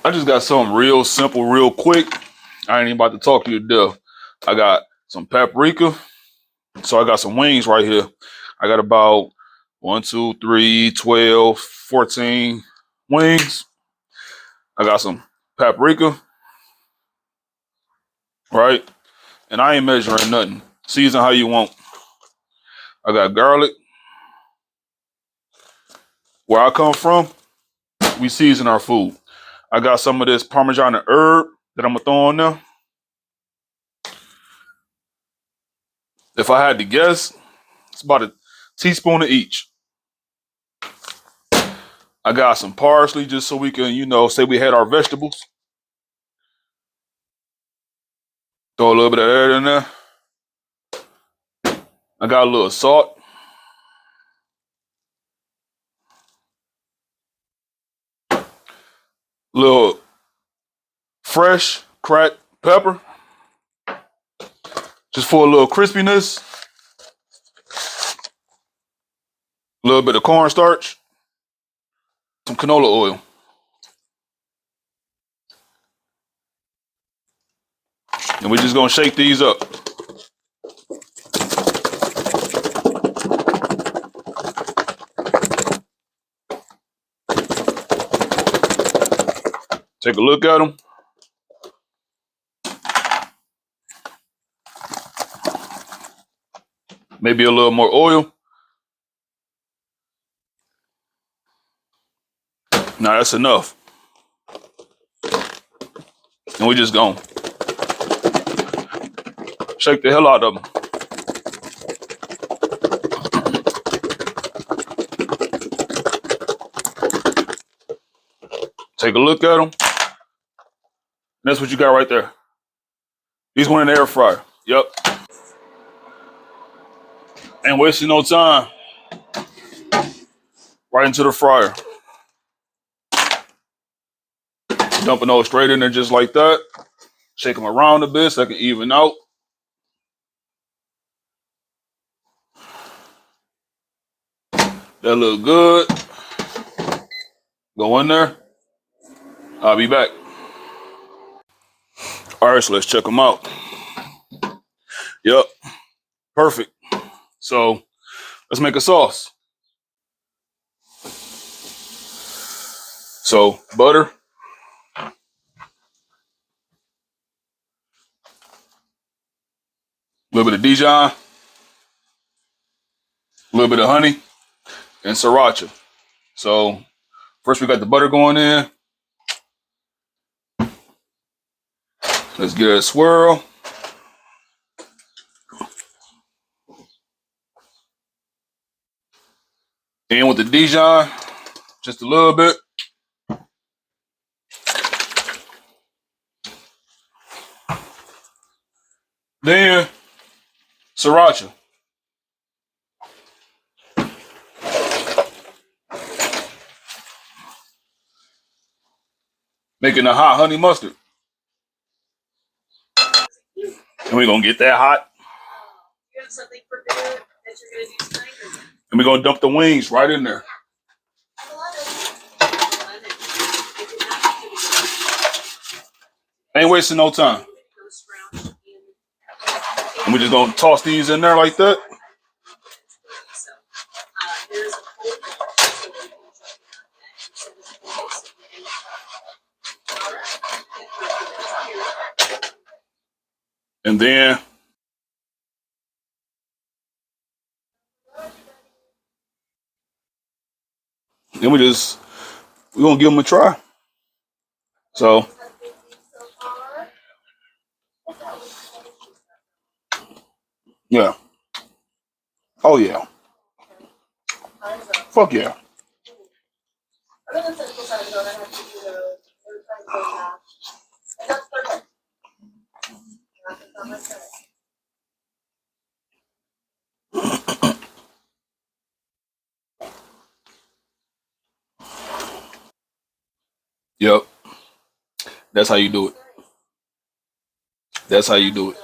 I just got something real simple, real quick. I ain't even about to talk to you to death. I got some paprika. So I got some wings right here. I got about 1, 2, 3, 12, 14 wings. I got some paprika, right? And I ain't measuring nothing. Season how you want. I got garlic. Where I come from, we season our food. I got some of this Parmesan and herb that I'm gonna throw on there. If I had to guess, it's about a teaspoon of each. I got some parsley just so we can, say we had our vegetables. Throw a little bit of that in there. I got a little salt. Little fresh cracked pepper. Just for a little crispiness. A little bit of cornstarch. Some canola oil. And we're just gonna shake these up. Take a look at them. Maybe a little more oil. Now that's enough. And we just gonna shake the hell out of them. Take a look at them. And that's what you got right there. These went in the air fryer. Yep. Ain't wasting no time. Right into the fryer. Dumping those straight in there just like that. Shake them around a bit so they can even out. That look good. Go in there. I'll be back. All right, so let's check them out. Yep. Perfect. So let's make a sauce. So butter. A little bit of Dijon. A little bit of honey. And sriracha. So first we got the butter going in. Let's get a swirl. In with the Dijon. Just a little bit. Then sriracha. Making a hot honey mustard. And we're gonna get that hot. You have something for dinner that you're gonna do tonight? And we're gonna dump the wings right in there. Ain't wasting no time. And we're just gonna toss these in there like that. And then we're gonna give them a try. So yeah. Oh yeah. Fuck yeah. Yep. That's how you do it. That's how you do it.